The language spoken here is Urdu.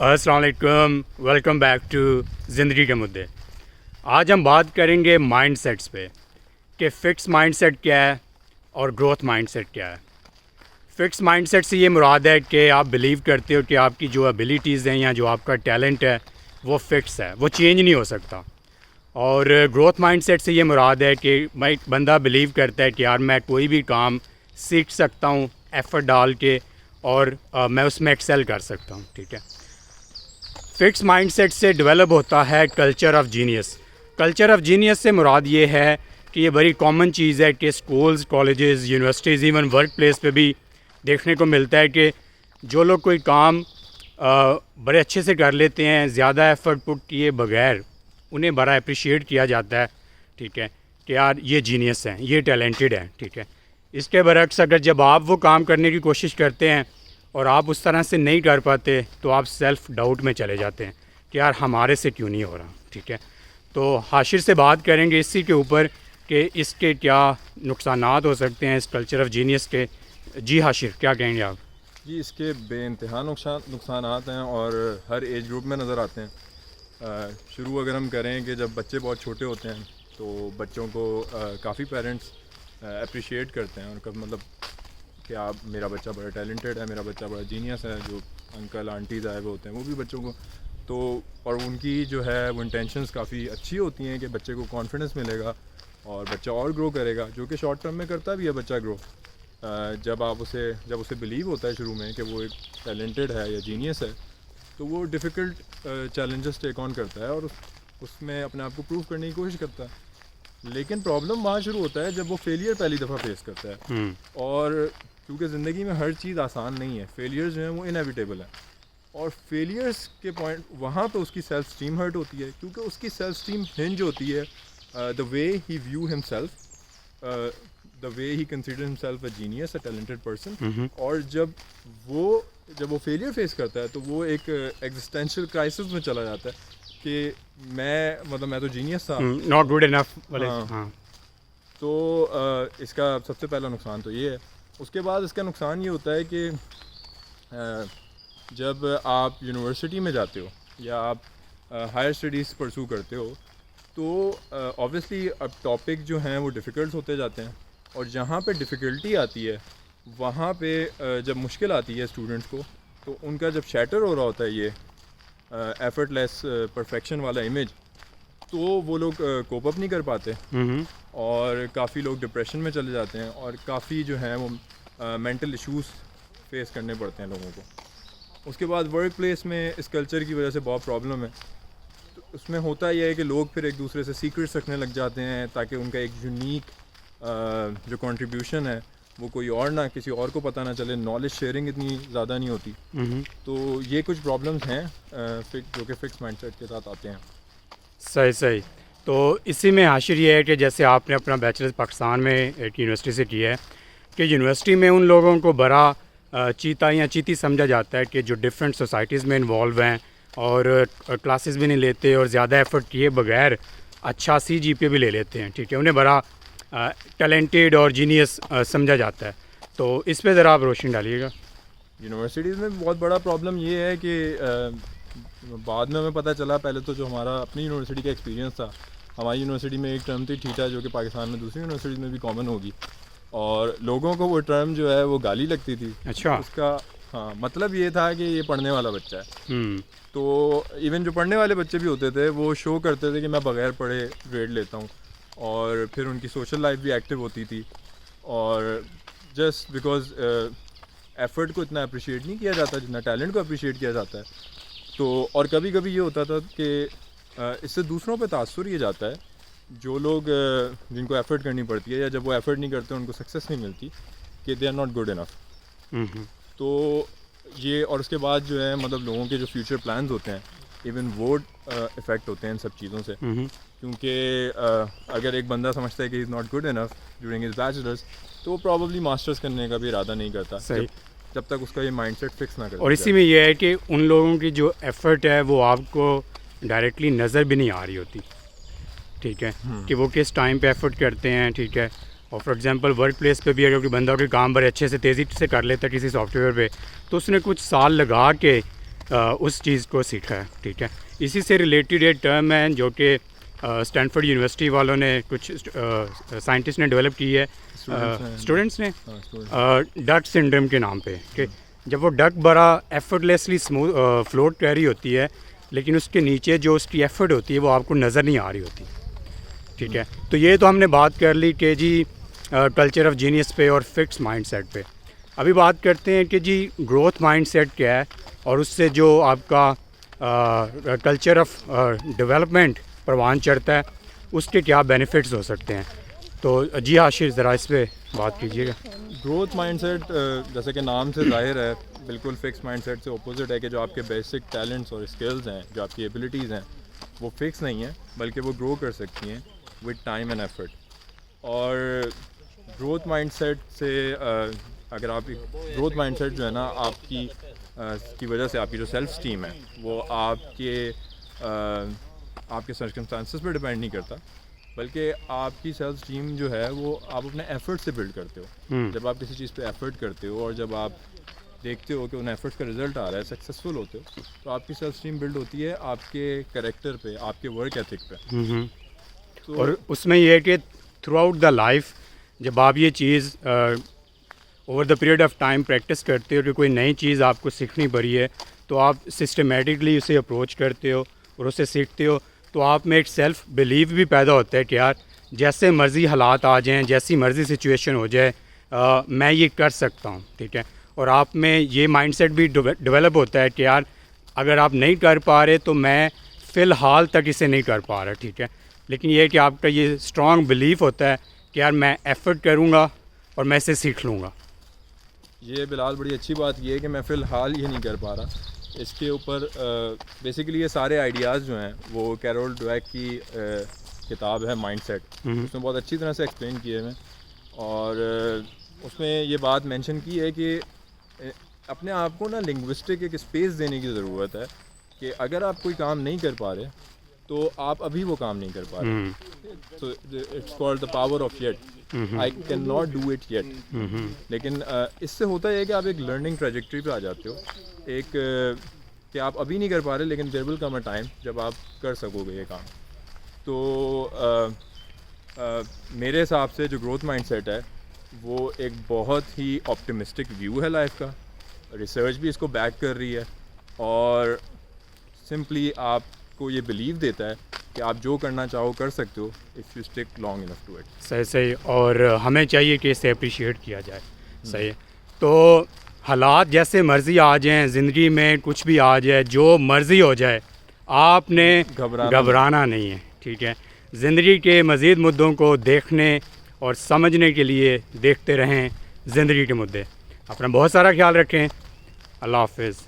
السلام علیکم، ویلکم بیک ٹو زندگی کے مدعے. آج ہم بات کریں گے مائنڈ سیٹس پہ کہ فکس مائنڈ سیٹ کیا ہے اور گروتھ مائنڈ سیٹ کیا ہے. فکس مائنڈ سیٹ سے یہ مراد ہے کہ آپ بلیو کرتے ہو کہ آپ کی جو ابیلیٹیز ہیں یا جو آپ کا ٹیلنٹ ہے وہ فکس ہے، وہ چینج نہیں ہو سکتا. اور گروتھ مائنڈ سیٹ سے یہ مراد ہے کہ میں بندہ بلیو کرتا ہے کہ یار میں کوئی بھی کام سیکھ سکتا ہوں ایفرٹ ڈال کے اور میں اس میں ایکسیل کر سکتا ہوں. ٹھیک ہے. فکس مائنڈ سیٹ سے ڈیولپ ہوتا ہے culture of genius. Culture of genius سے مراد یہ ہے کہ یہ بڑی کامن چیز ہے کہ schools, colleges, universities, even work place پہ بھی دیکھنے کو ملتا ہے کہ جو لوگ کوئی کام بڑے اچھے سے کر لیتے ہیں، زیادہ ایفرٹ پٹ کیے بغیر، انہیں بڑا اپریشیٹ کیا جاتا ہے. ٹھیک ہے کہ یار یہ جینیس ہیں، یہ ٹیلنٹڈ ہیں. ٹھیک ہے. اس کے برعکس اگر جب آپ وہ کام کرنے کی کوشش کرتے ہیں اور آپ اس طرح سے نہیں کر پاتے تو آپ سیلف ڈاؤٹ میں چلے جاتے ہیں کہ یار ہمارے سے کیوں نہیں ہو رہا. ٹھیک ہے. تو حاشر سے بات کریں گے اسی کے اوپر کہ اس کے کیا نقصانات ہو سکتے ہیں اس کلچر آف جینیس کے. جی حاشر، کیا کہیں گے آپ؟ جی، اس کے بے انتہا نقصانات ہیں اور ہر ایج گروپ میں نظر آتے ہیں. شروع اگر ہم کریں کہ جب بچے بہت چھوٹے ہوتے ہیں تو بچوں کو کافی پیرنٹس اپریشیٹ کرتے ہیں اور مطلب کہ آپ میرا بچہ بڑا ٹیلنٹڈ ہے، میرا بچہ بڑا جینیس ہے. جو انکل آنٹیز آئے ہوئے ہوتے ہیں وہ بھی بچوں کو تو اور ان کی جو ہے وہ انٹینشنس کافی اچھی ہوتی ہیں کہ بچے کو کانفیڈنس ملے گا اور بچہ اور گرو کرے گا، جو کہ شارٹ ٹرم میں کرتا بھی ہے بچہ گرو. جب اسے بلیو ہوتا ہے شروع میں کہ وہ ایک ٹیلنٹڈ ہے یا جینیس ہے تو وہ ڈیفیکلٹ چیلنجز ٹیک آن کرتا ہے اور اس میں اپنے آپ کو پروو کرنے کی کوشش کرتا ہے. لیکن پرابلم وہاں شروع ہوتا ہے جب وہ فیلئر پہلی دفعہ فیس کرتا ہے. اور کیونکہ زندگی میں ہر چیز آسان نہیں ہے، فیلئرز جو ہیں وہ انیویٹیبل ہیں. اور فیلئرس کے پوائنٹ وہاں پہ اس کی سیلف اسٹیم ہرٹ ہوتی ہے، کیونکہ اس کی سیلف اسٹیم ہنج ہوتی ہے دا وے ہی ویو ہم سیلف، دا وے ہی کنسیڈر ہم self a genius, a talented person. اور جب وہ فیلئر فیس کرتا ہے تو وہ ایک ایگزسٹینشیل کرائسس میں چلا جاتا ہے کہ میں تو جینیس تھا، ناٹ گڈ انف. تو اس کا سب سے پہلا نقصان تو یہ ہے. اس کے بعد اس کا نقصان یہ ہوتا ہے کہ جب آپ یونیورسٹی میں جاتے ہو یا آپ ہائر اسٹڈیز پرسو کرتے ہو تو اوبویسلی اب ٹاپک جو ہیں وہ ڈیفیکلٹ ہوتے جاتے ہیں. اور جہاں پہ ڈیفیکلٹی آتی ہے وہاں پہ جب مشکل آتی ہے اسٹوڈنٹس کو تو ان کا جب شیٹر ہو رہا ہوتا ہے یہ ایفرٹ لیس پرفیکشن والا امیج، تو وہ لوگ کوپ اپ نہیں کر پاتے اور کافی لوگ ڈپریشن میں چلے جاتے ہیں اور کافی جو ہیں وہ مینٹل ایشوز فیس کرنے پڑتے ہیں لوگوں کو. اس کے بعد ورک پلیس میں اس کلچر کی وجہ سے بہت پرابلم ہے. تو اس میں ہوتا یہ ہے کہ لوگ پھر ایک دوسرے سے سیکرٹس رکھنے لگ جاتے ہیں تاکہ ان کا ایک یونیک جو کنٹریبیوشن ہے وہ کوئی اور نہ کسی اور کو پتہ نہ چلے. نالج شیئرنگ اتنی زیادہ نہیں ہوتی. تو یہ کچھ پرابلمس ہیں جو کہ فکس مائنڈ سیٹ کے ساتھ آتے ہیں. صحیح. تو اسی میں حاشر یہ ہے کہ جیسے آپ نے اپنا بیچلرز پاکستان میں ایک یونیورسٹی سے کیا ہے کہ یونیورسٹی میں ان لوگوں کو بڑا چیتا یا چیتی سمجھا جاتا ہے کہ جو ڈفرینٹ سوسائٹیز میں انوالو ہیں اور کلاسز بھی نہیں لیتے اور زیادہ ایفرٹ کیے بغیر اچھا CGPA بھی لے لیتے ہیں. ٹھیک ہے. انہیں بڑا ٹیلنٹڈ اور جینیس سمجھا جاتا ہے. تو اس پہ ذرا آپ روشنی ڈالیے گا. یونیورسٹیز میں بہت بڑا پرابلم یہ ہے کہ بعد میں ہمیں پتہ چلا، پہلے تو جو ہمارا اپنی یونیورسٹی کا ایکسپیرینس تھا، ہماری یونیورسٹی میں ایک ٹرم تھی ٹھیٹا جو کہ پاکستان میں دوسری یونیورسٹیز میں بھی کامن ہوگی، اور لوگوں کو وہ ٹرم جو ہے وہ گالی لگتی تھی. اچھا. اس کا مطلب یہ تھا کہ یہ پڑھنے والا بچہ ہے. تو ایون جو پڑھنے والے بچے بھی ہوتے تھے وہ شو کرتے تھے کہ میں بغیر پڑھے گریڈ لیتا ہوں، اور پھر ان کی سوشل لائف بھی ایکٹیو ہوتی تھی. اور جسٹ بیکاز ایفرٹ کو اتنا اپریشیٹ نہیں کیا جاتا جتنا ٹیلنٹ کو اپریشیٹ کیا جاتا ہے. تو اور کبھی کبھی یہ ہوتا تھا کہ اس سے دوسروں پہ تاثر یہ جاتا ہے، جو لوگ جن کو ایفرٹ کرنی پڑتی ہے یا جب وہ ایفرٹ نہیں کرتے ان کو سکسیس نہیں ملتی، کہ they are not good enough. تو یہ اور اس کے بعد جو ہے مطلب لوگوں کے جو فیوچر پلانز ہوتے ہیں ایون وہ افیکٹ ہوتے ہیں ان سب چیزوں سے. کیونکہ اگر ایک بندہ سمجھتا ہے کہ is not good enough during his bachelors تو وہ پرابیبلی ماسٹرس کرنے کا بھی ارادہ نہیں کرتا جب تک اس کا یہ مائنڈ سیٹ فکس نہ کرے. اور اسی میں یہ ہے کہ ان لوگوں کی جو ایفرٹ ہے وہ آپ کو ڈائریکٹلی نظر بھی نہیں آ رہی ہوتی. ٹھیک ہے. کہ وہ کس ٹائم پہ ایفرٹ کرتے ہیں. ٹھیک ہے. اور فار ایگزامپل ورک پلیس پہ بھی اگر کوئی بندہ کوئی کام بڑے اچھے سے تیزی سے کر لیتا ہے کسی سافٹ ویئر پہ، تو اس نے کچھ سال لگا کے اس چیز کو سیکھا ہے. ٹھیک ہے, اسی سے ریلیٹڈ ایک ٹرم ہے جو کہ اسٹینفورڈ یونیورسٹی والوں نے کچھ سائنٹسٹ نے ڈیولپ کی ہے اسٹوڈنٹس نے ڈک سنڈروم کے نام پہ, کہ جب وہ ڈک بڑا ایفرٹلیسلی فلوٹ کر رہی ہوتی ہے لیکن اس کے نیچے جو اس کی ایفرٹ ہوتی ہے وہ آپ کو نظر نہیں آ رہی ہوتی. ٹھیک ہے, تو یہ تو ہم نے بات کر لی کہ جی کلچر آف جینیس پہ اور فکس مائنڈ سیٹ پہ. ابھی بات کرتے ہیں کہ جی گروتھ مائنڈ سیٹ کیا ہے اور اس سے جو آپ کا کلچر آف ڈیولپمنٹ پروان چڑھتا ہے اس کے کیا بینیفٹس ہو سکتے ہیں. تو جی عاشر ذرا اس پہ بات کیجیے گا. گروتھ مائنڈ سیٹ جیسے کہ نام سے ظاہر ہے بالکل فکس مائنڈ سیٹ سے اپوزٹ ہے کہ جو آپ کے بیسک ٹیلنٹس اور اسکلز ہیں, جو آپ کی ایبلٹیز ہیں وہ فکس نہیں ہیں بلکہ وہ گرو کر سکتی ہیں وتھ ٹائم اینڈ ایفرٹ. اور گروتھ مائنڈ سیٹ سے اگر آپ گروتھ مائنڈ سیٹ جو ہے نا آپ کی وجہ سے آپ کی جو سیلف اسٹیم ہے وہ آپ کے سرکمسٹانسز پہ ڈپینڈ نہیں کرتا بلکہ آپ کی سیلف اسٹیم جو ہے وہ آپ اپنے ایفرٹ سے بلڈ کرتے ہو. جب آپ کسی چیز پہ ایفرٹ کرتے ہو اور جب آپ دیکھتے ہو کہ ان ایفرٹس کا رزلٹ آ رہا ہے, سکسیزفل ہوتے ہو, تو آپ کی سیلف اسٹیم بلڈ ہوتی ہے آپ کے کریکٹر پہ, آپ کے ورک ایتھک پہ. اور اس میں یہ ہے کہ تھرو آؤٹ دا لائف جب آپ یہ چیز over the period of time practice کرتے ہو کہ کوئی نئی چیز آپ کو سیکھنی پڑی ہے تو آپ سسٹمیٹکلی اسے اپروچ کرتے ہو اور اسے سیکھتے ہو, تو آپ میں ایک سیلف بلیف بھی پیدا ہوتا ہے کہ یار جیسے مرضی حالات آ جائیں, جیسی مرضی سچویشن ہو جائے, میں یہ کر سکتا ہوں. ٹھیک ہے, اور آپ میں یہ مائنڈ سیٹ بھی ڈیولپ ہوتا ہے کہ یار اگر آپ نہیں کر پا رہے تو میں فی الحال تک اسے نہیں کر پا رہا. ٹھیک ہے, لیکن یہ کہ آپ کا یہ اسٹرانگ بلیف ہوتا ہے کہ یار میں ایفرٹ کروں گا اور میں اسے سیکھ لوں گا. یہ بلال بڑی اچھی بات یہ ہے کہ میں فی الحال یہ نہیں کر پا رہا. اس کے اوپر بیسیکلی یہ سارے آئیڈیاز جو ہیں وہ کیرول ڈویک کی کتاب ہے مائنڈ سیٹ, اس میں بہت اچھی طرح سے ایکسپلین کیے ہیں اور اس میں یہ بات مینشن کی ہے کہ اپنے آپ کو نا لنگوسٹک ایک اسپیس دینے کی ضرورت ہے کہ اگر آپ کوئی کام نہیں کر پا رہے تو آپ ابھی وہ کام نہیں کر پا رہے. تو it's called the power of yet, I can not do it yet. لیکن اس سے ہوتا ہے کہ آپ ایک لرننگ ٹریجیکٹری پہ آ جاتے ہو, ایک کہ آپ ابھی نہیں کر پا رہے لیکن دیر ول کم اے ٹائم جب آپ کر سکو گے یہ کام. تو میرے حساب سے جو گروتھ مائنڈ سیٹ ہے وہ ایک بہت ہی آپٹیمسٹک ویو ہے لائف کا. ریسرچ بھی اس کو بیک کر رہی ہے اور سمپلی آپ کو یہ بلیو دیتا ہے کہ آپ جو کرنا چاہو کر سکتے ہو if you stick long enough to it. صحیح, اور ہمیں چاہیے کہ اسے اپریشیٹ کیا جائے. صحیح, تو حالات جیسے مرضی آ جائیں, زندگی میں کچھ بھی آ جائے, جو مرضی ہو جائے, آپ نے گھبرانا نہیں ہے. ٹھیک ہے, زندگی کے مزید مدعوں کو دیکھنے اور سمجھنے کے لیے دیکھتے رہیں زندگی کے مدعے. اپنا بہت سارا خیال رکھیں. اللہ حافظ.